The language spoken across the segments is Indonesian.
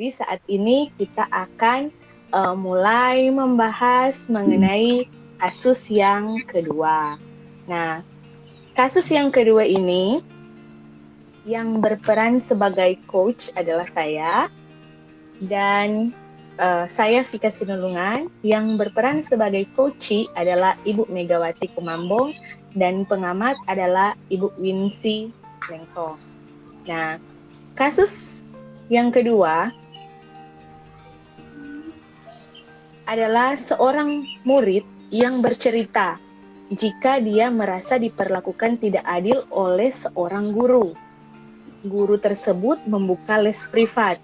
Jadi saat ini kita akan mulai membahas mengenai kasus yang kedua. Nah, kasus yang kedua ini yang berperan sebagai coach adalah saya, dan saya Vika Sinulungan. Yang berperan sebagai coachee adalah Ibu Megawati Kumambong dan pengamat adalah Ibu Winsi Lengko. Nah, kasus yang kedua adalah seorang murid yang bercerita jika dia merasa diperlakukan tidak adil oleh seorang guru. Guru tersebut membuka les privat,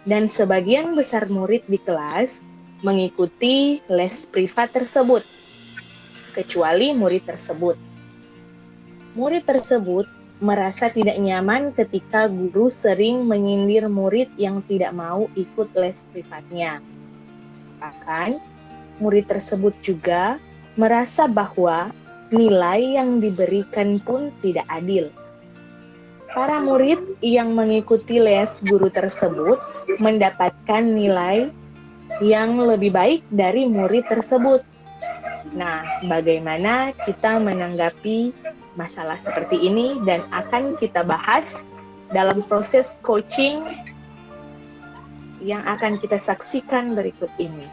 dan sebagian besar murid di kelas mengikuti les privat tersebut, kecuali murid tersebut. Murid tersebut merasa tidak nyaman ketika guru sering menyindir murid yang tidak mau ikut les privatnya. Bahkan, murid tersebut juga merasa bahwa nilai yang diberikan pun tidak adil. Para murid yang mengikuti les guru tersebut mendapatkan nilai yang lebih baik dari murid tersebut. Nah, bagaimana kita menanggapi masalah seperti ini dan akan kita bahas dalam proses coaching yang akan kita saksikan berikut ini.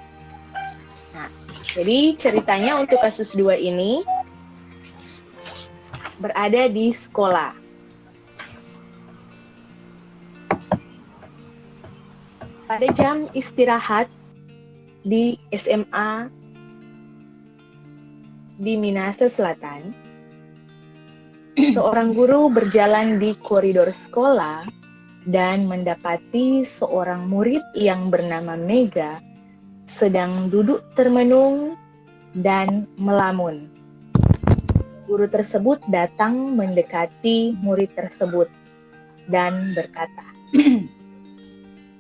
Nah, jadi ceritanya untuk kasus 2 ini berada di sekolah. Pada jam istirahat di SMA di Minahasa Selatan, seorang guru berjalan di koridor sekolah dan mendapati seorang murid yang bernama Mega sedang duduk termenung dan melamun. Guru tersebut datang mendekati murid tersebut dan berkata,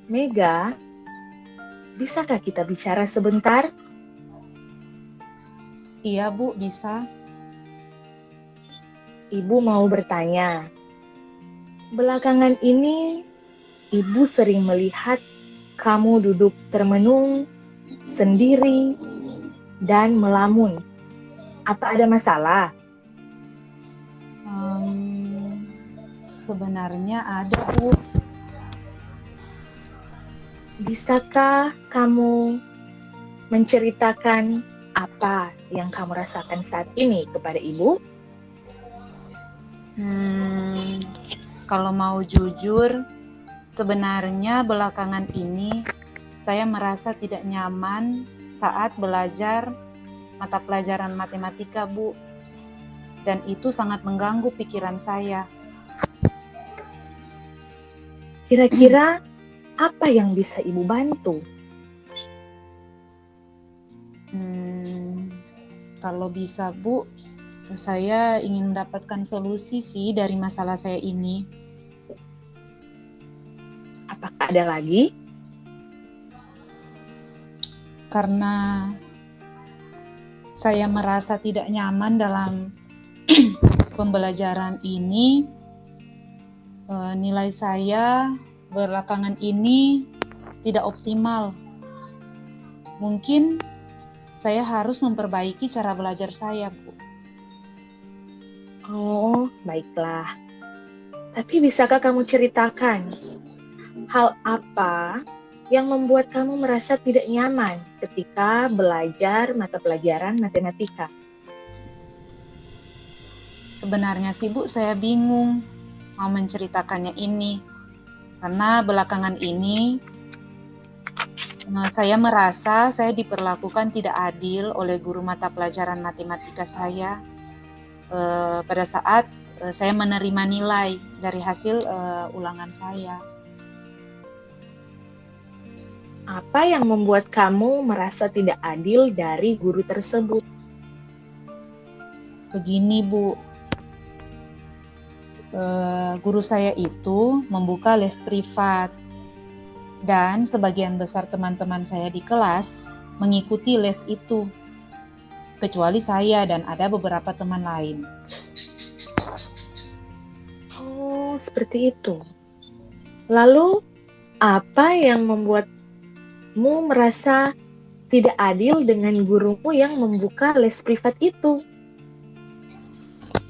"Mega, bisakah kita bicara sebentar?" Iya, Bu, bisa. Ibu mau bertanya. Belakangan ini, Ibu sering melihat kamu duduk termenung, sendiri, dan melamun. Apa ada masalah? Sebenarnya ada, Bu. Bisakah kamu menceritakan apa yang kamu rasakan saat ini kepada Ibu? Kalau mau jujur, sebenarnya belakangan ini saya merasa tidak nyaman saat belajar mata pelajaran matematika, Bu. Dan itu sangat mengganggu pikiran saya. Kira-kira apa yang bisa Ibu bantu? Kalau bisa, Bu, saya ingin mendapatkan solusi sih dari masalah saya ini. Apakah ada lagi? Karena saya merasa tidak nyaman dalam pembelajaran ini, nilai saya belakangan ini tidak optimal. Mungkin saya harus memperbaiki cara belajar saya, Bu. Oh, baiklah. Tapi bisakah kamu ceritakan hal apa yang membuat kamu merasa tidak nyaman ketika belajar mata pelajaran matematika? Sebenarnya sih, Bu, saya bingung mau menceritakannya ini. Karena belakangan ini saya merasa saya diperlakukan tidak adil oleh guru mata pelajaran matematika saya pada saat saya menerima nilai dari hasil ulangan saya. Apa yang membuat kamu merasa tidak adil dari guru tersebut? Begini, Bu, guru saya itu membuka les privat dan sebagian besar teman-teman saya di kelas mengikuti les itu, kecuali saya dan ada beberapa teman lain. Oh, seperti itu. Lalu, Apa yang membuatmu merasa tidak adil dengan gurumu yang membuka les privat itu?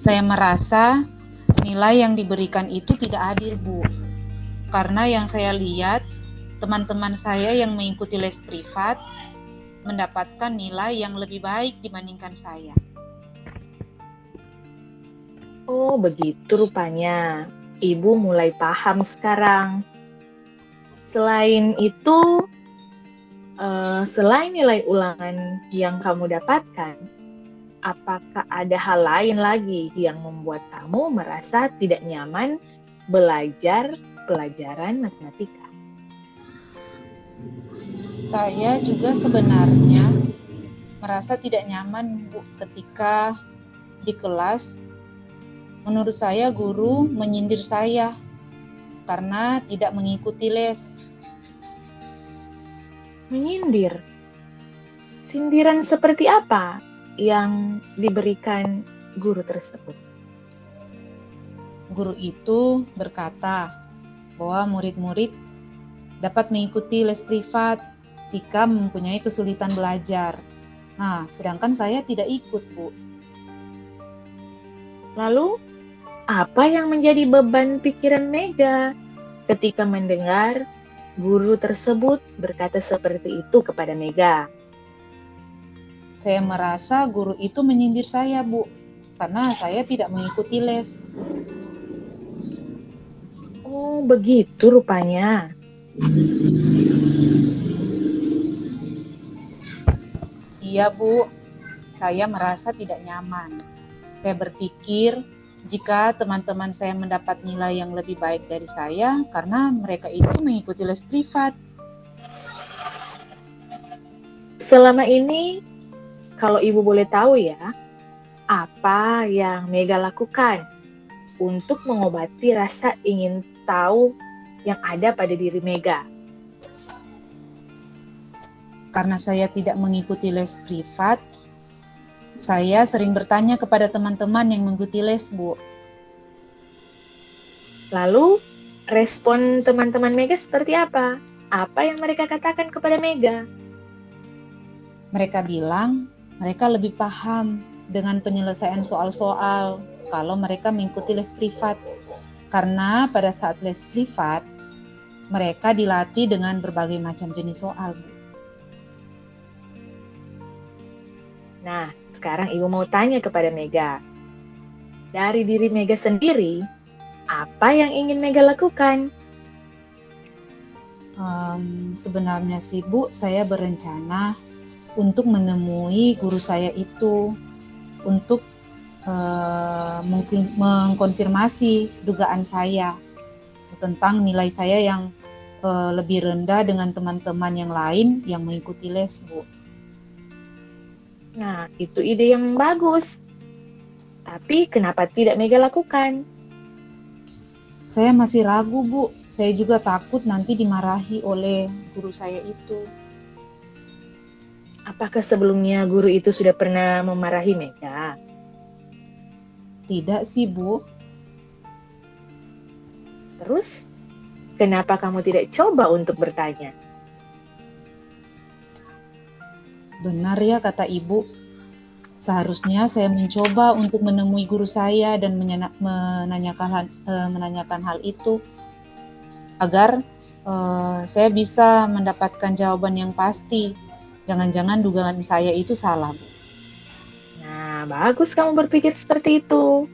Saya merasa nilai yang diberikan itu tidak adil, Bu. Karena yang saya lihat, teman-teman saya yang mengikuti les privat mendapatkan nilai yang lebih baik dibandingkan saya. Oh, begitu rupanya. Ibu mulai paham sekarang. Selain itu, selain nilai ulangan yang kamu dapatkan, apakah ada hal lain lagi yang membuat kamu merasa tidak nyaman belajar pelajaran matematika? Saya juga sebenarnya merasa tidak nyaman, Bu, ketika di kelas. Menurut saya guru menyindir saya karena tidak mengikuti les. Menyindir? Sindiran seperti apa yang diberikan guru tersebut? Guru itu berkata bahwa murid-murid dapat mengikuti les privat jika mempunyai kesulitan belajar. Nah, sedangkan saya tidak ikut, Bu. Lalu, apa yang menjadi beban pikiran Mega ketika mendengar guru tersebut berkata seperti itu kepada Mega? Saya merasa guru itu menyindir saya, Bu, karena saya tidak mengikuti les. Oh, begitu rupanya. Iya, Bu, saya merasa tidak nyaman. Saya berpikir jika teman-teman saya mendapat nilai yang lebih baik dari saya karena mereka itu mengikuti les privat. Selama ini, kalau Ibu boleh tahu ya, apa yang Mega lakukan untuk mengobati rasa ingin tahu yang ada pada diri Mega? Karena saya tidak mengikuti les privat, saya sering bertanya kepada teman-teman yang mengikuti les, Bu. Lalu, respon teman-teman Mega seperti apa? Apa yang mereka katakan kepada Mega? Mereka bilang mereka lebih paham dengan penyelesaian soal-soal kalau mereka mengikuti les privat. Karena pada saat les privat, mereka dilatih dengan berbagai macam jenis soal, Bu. Nah, sekarang Ibu mau tanya kepada Mega. Dari diri Mega sendiri, apa yang ingin Mega lakukan? Sebenarnya sih, Bu, saya berencana untuk menemui guru saya itu untuk mungkin mengkonfirmasi dugaan saya tentang nilai saya yang lebih rendah dengan teman-teman yang lain yang mengikuti les, Bu. Nah, itu ide yang bagus. Tapi kenapa tidak Mega lakukan? Saya masih ragu, Bu. Saya juga takut nanti dimarahi oleh guru saya itu. Apakah sebelumnya guru itu sudah pernah memarahi Mega? Tidak sih, Bu. Terus, kenapa kamu tidak coba untuk bertanya? Benar ya kata Ibu. Seharusnya saya mencoba untuk menemui guru saya dan menanyakan hal itu agar saya bisa mendapatkan jawaban yang pasti. Jangan-jangan dugaan saya itu salah, Bu. Nah, bagus kamu berpikir seperti itu.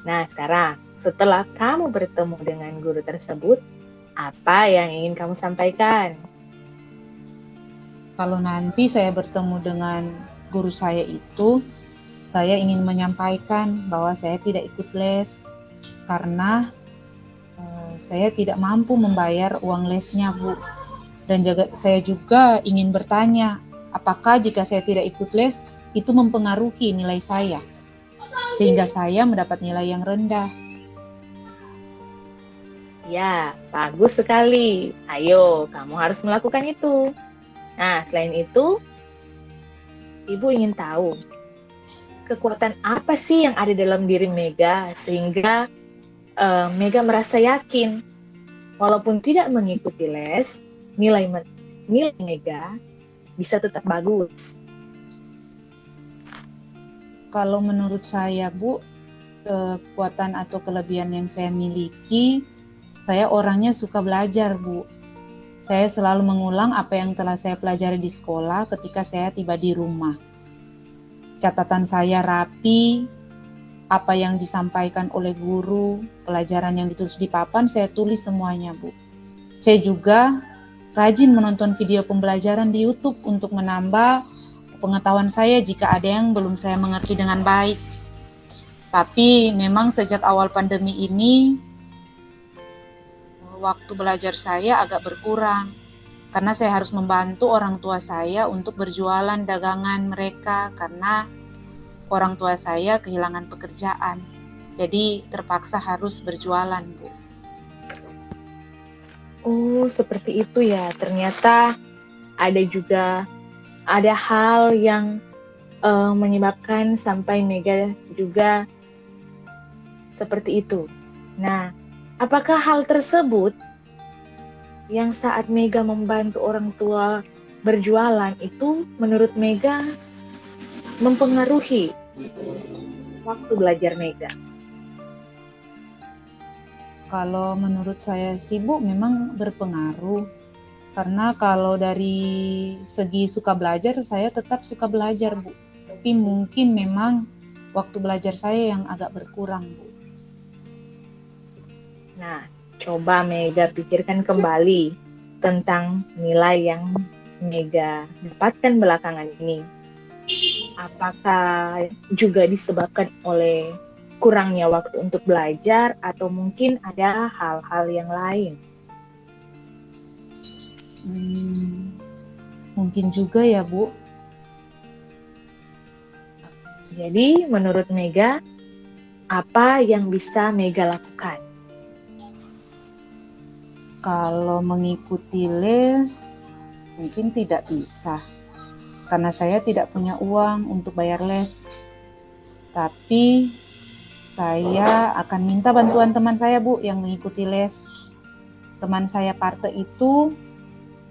Nah, sekarang setelah kamu bertemu dengan guru tersebut, apa yang ingin kamu sampaikan? Kalau nanti saya bertemu dengan guru saya itu, saya ingin menyampaikan bahwa saya tidak ikut les karena saya tidak mampu membayar uang lesnya, Bu. Dan saya juga ingin bertanya, apakah jika saya tidak ikut les, itu mempengaruhi nilai saya, sehingga saya mendapat nilai yang rendah. Ya, bagus sekali. Ayo, kamu harus melakukan itu. Nah, selain itu, Ibu ingin tahu, kekuatan apa sih yang ada dalam diri Mega, sehingga Mega merasa yakin walaupun tidak mengikuti les, nilai Mega bisa tetap bagus. Kalau menurut saya, Bu, kekuatan atau kelebihan yang saya miliki, saya orangnya suka belajar, Bu. Saya selalu mengulang apa yang telah saya pelajari di sekolah ketika saya tiba di rumah. Catatan saya rapi, apa yang disampaikan oleh guru, pelajaran yang ditulis di papan, saya tulis semuanya, Bu. Saya juga rajin menonton video pembelajaran di YouTube untuk menambah pengetahuan saya jika ada yang belum saya mengerti dengan baik. Tapi memang sejak awal pandemi ini, waktu belajar saya agak berkurang, karena saya harus membantu orang tua saya untuk berjualan dagangan mereka, karena orang tua saya kehilangan pekerjaan. Jadi terpaksa harus berjualan, Bu. Oh, seperti itu ya. Ternyata ada hal yang menyebabkan sampai Mega juga seperti itu. Nah, apakah hal tersebut yang saat Mega membantu orang tua berjualan itu menurut Mega mempengaruhi waktu belajar Mega? Kalau menurut saya sih, Bu, memang berpengaruh. Karena kalau dari segi suka belajar, saya tetap suka belajar, Bu. Tapi mungkin memang waktu belajar saya yang agak berkurang, Bu. Nah, coba Mega pikirkan kembali tentang nilai yang Mega dapatkan belakangan ini. Apakah juga disebabkan oleh kurangnya waktu untuk belajar atau mungkin ada hal-hal yang lain? Mungkin juga ya, Bu. Jadi menurut Mega, apa yang bisa Mega lakukan? Kalau mengikuti les, mungkin tidak bisa. Karena saya tidak punya uang untuk bayar les. Tapi saya akan minta bantuan teman saya, Bu, yang mengikuti les. Teman saya Parte itu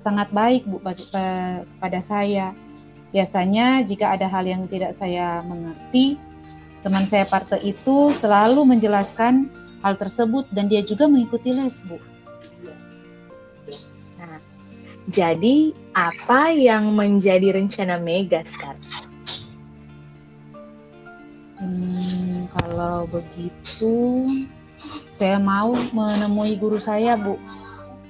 sangat baik, Bu, pada saya. Biasanya jika ada hal yang tidak saya mengerti, teman saya Parte itu selalu menjelaskan hal tersebut dan dia juga mengikuti les, Bu. Nah, jadi apa yang menjadi rencana Mega sekarang? Kalau begitu, saya mau menemui guru saya, Bu.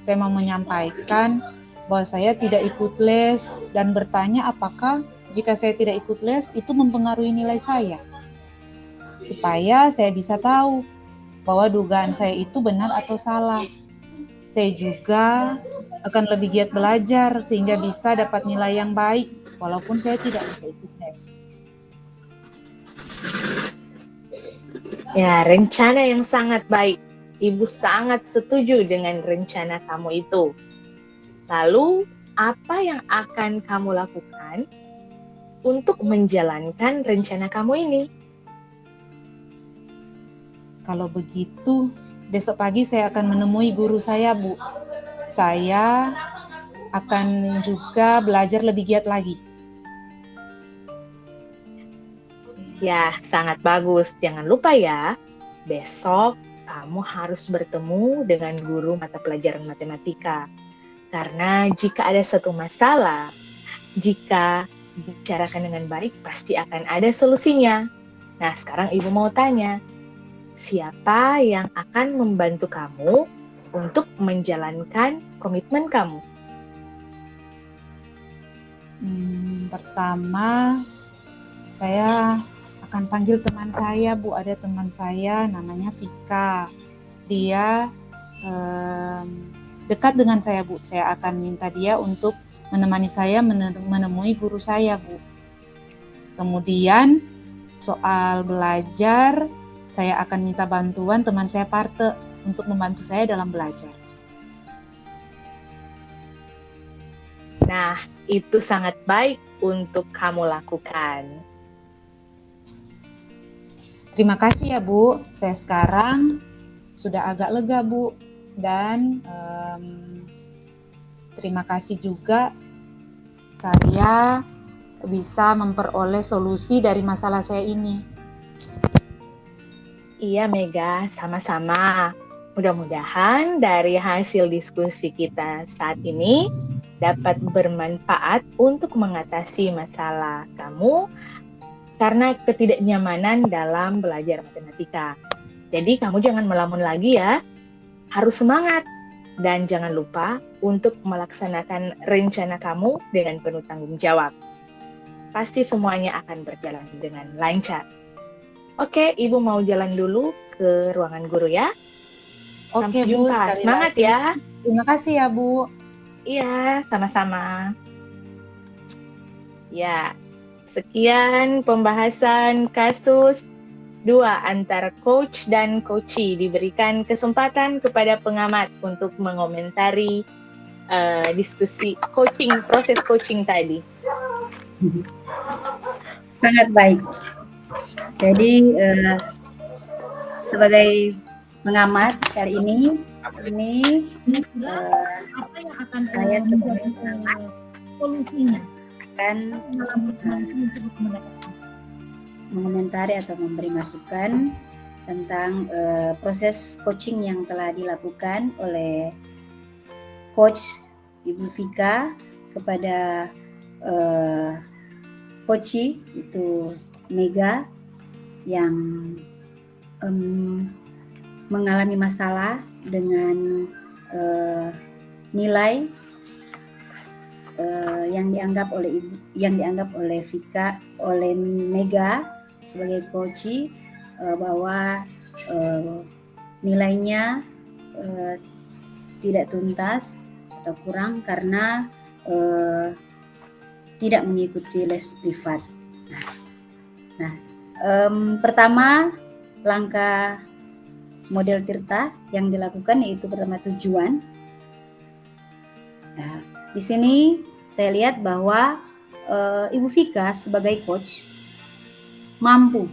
Saya mau menyampaikan bahwa saya tidak ikut les dan bertanya apakah jika saya tidak ikut les itu mempengaruhi nilai saya. Supaya saya bisa tahu bahwa dugaan saya itu benar atau salah. Saya juga akan lebih giat belajar sehingga bisa dapat nilai yang baik walaupun saya tidak bisa ikut les. Ya, rencana yang sangat baik. Ibu sangat setuju dengan rencana kamu itu. Lalu, apa yang akan kamu lakukan untuk menjalankan rencana kamu ini? Kalau begitu, besok pagi saya akan menemui guru saya, Bu. Saya akan juga belajar lebih giat lagi. Ya, sangat bagus. Jangan lupa ya, besok kamu harus bertemu dengan guru mata pelajaran matematika. Karena jika ada satu masalah, jika dibicarakan dengan baik, pasti akan ada solusinya. Nah, sekarang Ibu mau tanya, siapa yang akan membantu kamu untuk menjalankan komitmen kamu? Pertama, saya akan panggil teman saya, Bu. Ada teman saya namanya Vika. Dia dekat dengan saya, Bu. Saya akan minta dia untuk menemani saya menemui guru saya, Bu. Kemudian soal belajar, saya akan minta bantuan teman saya Parte untuk membantu saya dalam belajar. Nah, itu sangat baik untuk kamu lakukan. Terima kasih ya, Bu. Saya sekarang sudah agak lega, Bu. dan terima kasih juga saya bisa memperoleh solusi dari masalah saya ini. Iya Mega, sama-sama. Mudah-mudahan dari hasil diskusi kita saat ini dapat bermanfaat untuk mengatasi masalah kamu karena ketidaknyamanan dalam belajar matematika. Jadi kamu jangan melamun lagi ya, harus semangat. Dan jangan lupa untuk melaksanakan rencana kamu dengan penuh tanggung jawab. Pasti semuanya akan berjalan dengan lancar. Oke, Ibu mau jalan dulu ke ruangan guru ya. Oke, Sampai Bu, jumpa. sekali Semangat lagi. ya. Terima kasih ya, Bu. Iya, sama-sama. Ya, sekian pembahasan kasus 2 antara coach dan coachee. Diberikan kesempatan kepada pengamat untuk mengomentari diskusi proses coaching tadi. Sangat baik. Jadi sebagai pengamat kali ini saya sebagai pengamat solusinya akan mengomentari atau memberi masukan tentang proses coaching yang telah dilakukan oleh Coach Ibu Vika kepada coachee itu Mega yang mengalami masalah dengan nilai yang dianggap oleh Vika, oleh Mega sebagai coachee bahwa nilainya tidak tuntas atau kurang karena tidak mengikuti les privat. Nah, pertama langkah model Tirta yang dilakukan yaitu pertama tujuan. Nah, di sini saya lihat bahwa Ibu Vika sebagai coach mampu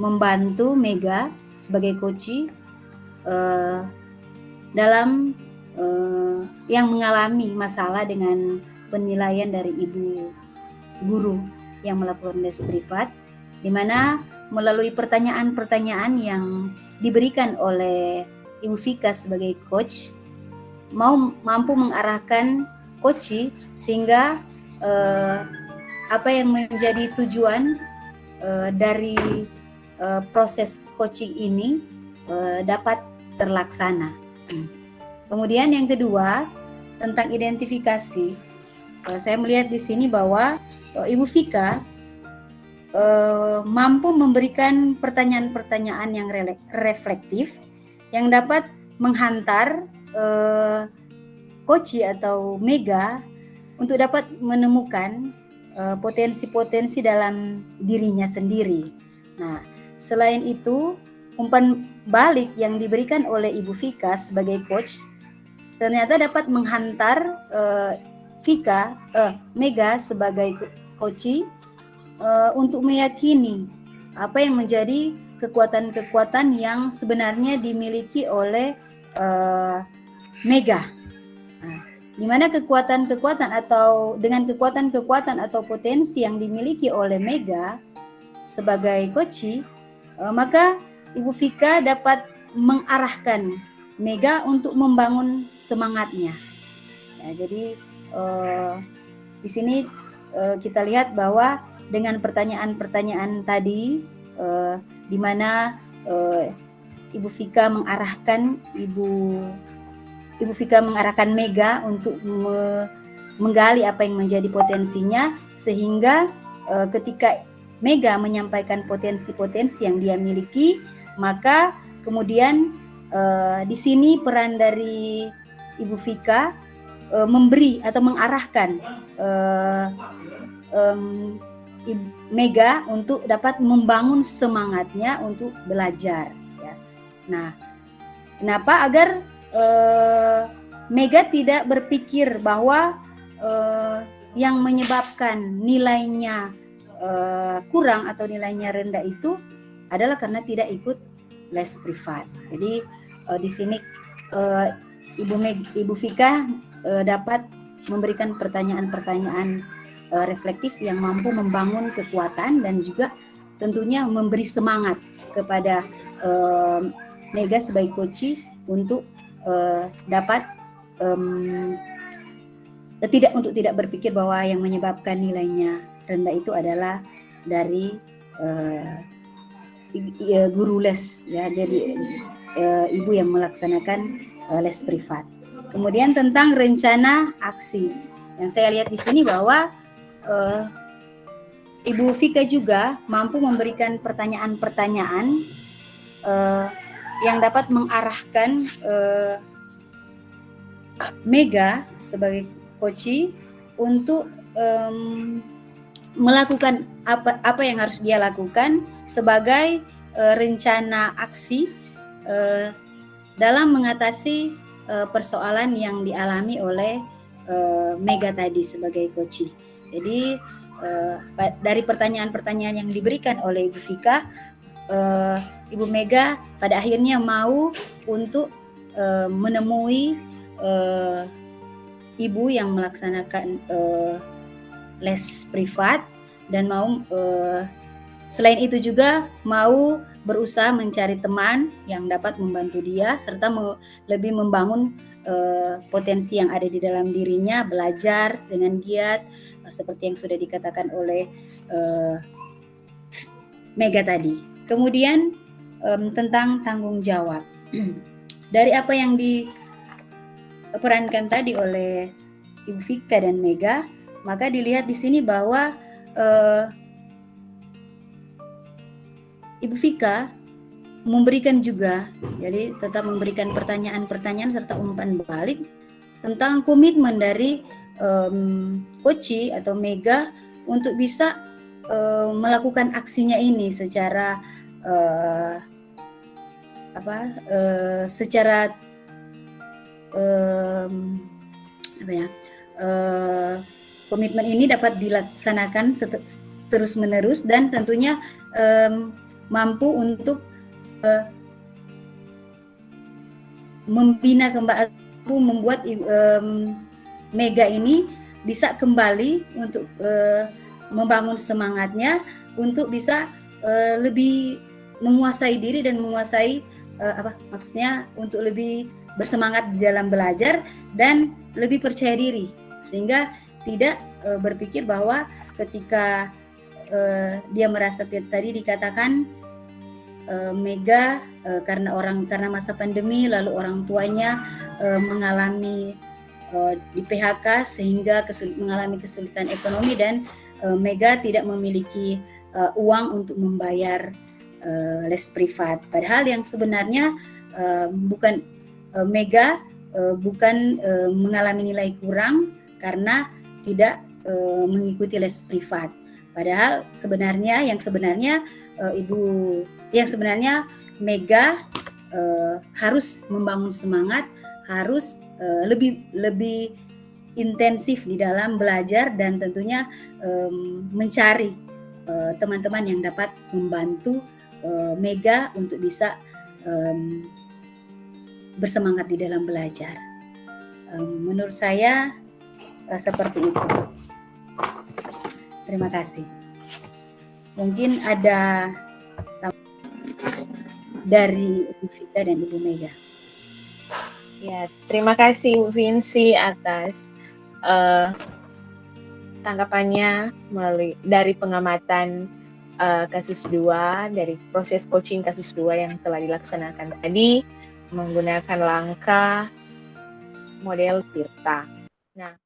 membantu Mega sebagai coachee dalam yang mengalami masalah dengan penilaian dari ibu guru yang melakukan les privat, di mana melalui pertanyaan-pertanyaan yang diberikan oleh Ibu Vika sebagai coach mampu mengarahkan coachee sehingga apa yang menjadi tujuan dari proses coaching ini dapat terlaksana. Kemudian yang kedua tentang identifikasi, saya melihat di sini bahwa Ibu Vika mampu memberikan pertanyaan-pertanyaan yang reflektif yang dapat menghantar coachee atau Mega untuk dapat menemukan potensi-potensi dalam dirinya sendiri. Nah, selain itu umpan balik yang diberikan oleh Ibu Vika sebagai coach ternyata dapat menghantar Mega sebagai coachee untuk meyakini apa yang menjadi kekuatan-kekuatan yang sebenarnya dimiliki oleh Mega. Nah, di mana kekuatan-kekuatan atau dengan kekuatan-kekuatan atau potensi yang dimiliki oleh Mega sebagai coachee, maka Ibu Vika dapat mengarahkan Mega untuk membangun semangatnya. Ya, jadi di sini kita lihat bahwa dengan pertanyaan-pertanyaan tadi, di mana Ibu Vika mengarahkan Ibu Vika mengarahkan Mega untuk menggali apa yang menjadi potensinya, sehingga ketika Mega menyampaikan potensi-potensi yang dia miliki, maka kemudian di sini peran dari Ibu Vika memberi atau mengarahkan Mega untuk dapat membangun semangatnya untuk belajar. Ya. Nah, kenapa agar Mega tidak berpikir bahwa yang menyebabkan nilainya kurang atau nilainya rendah itu adalah karena tidak ikut les privat. Jadi di sini Ibu Vika dapat memberikan pertanyaan-pertanyaan reflektif yang mampu membangun kekuatan dan juga tentunya memberi semangat kepada Mega sebagai coach untuk dapat tidak berpikir bahwa yang menyebabkan nilainya rendah itu adalah dari guru les, ya. Jadi ibu yang melaksanakan les privat. Kemudian tentang rencana aksi, yang saya lihat di sini bahwa Ibu Vika juga mampu memberikan pertanyaan-pertanyaan yang dapat mengarahkan Mega sebagai coach untuk melakukan apa yang harus dia lakukan sebagai rencana aksi dalam mengatasi persoalan yang dialami oleh Mega tadi sebagai coach. Jadi dari pertanyaan-pertanyaan yang diberikan oleh Ibu Vika, Ibu Mega pada akhirnya mau untuk menemui ibu yang melaksanakan les privat dan mau selain itu juga mau berusaha mencari teman yang dapat membantu dia serta lebih membangun potensi yang ada di dalam dirinya, belajar dengan giat seperti yang sudah dikatakan oleh Mega tadi. Kemudian tentang tanggung jawab. Dari apa yang diperankan tadi oleh Ibu Vika dan Mega, maka dilihat di sini bahwa Ibu Vika memberikan juga, jadi tetap memberikan pertanyaan-pertanyaan serta umpan balik tentang komitmen dari coach atau Mega untuk bisa melakukan aksinya ini secara komitmen ini dapat dilaksanakan terus-menerus dan tentunya mampu untuk membina kembali, membuat Mega ini bisa kembali untuk membangun semangatnya untuk bisa lebih menguasai diri dan menguasai untuk lebih bersemangat di dalam belajar dan lebih percaya diri, sehingga tidak berpikir bahwa ketika dia merasa tadi dikatakan Mega karena masa pandemi lalu orang tuanya mengalami di PHK sehingga mengalami kesulitan ekonomi dan Mega tidak memiliki uang untuk membayar les privat. Padahal yang sebenarnya bukan Mega bukan mengalami nilai kurang karena tidak mengikuti les privat. Padahal sebenarnya Mega harus membangun semangat, harus lebih intensif di dalam belajar dan tentunya mencari teman-teman yang dapat membantu Mega untuk bisa bersemangat di dalam belajar. Menurut saya seperti itu. Terima kasih. Mungkin ada dari Ibu Vika dan Ibu Mega. Ya, terima kasih Bu Vinci atas tanggapannya dari pengamatan kasus 2, dari proses coaching kasus 2 yang telah dilaksanakan tadi menggunakan langkah model Tirta. Nah,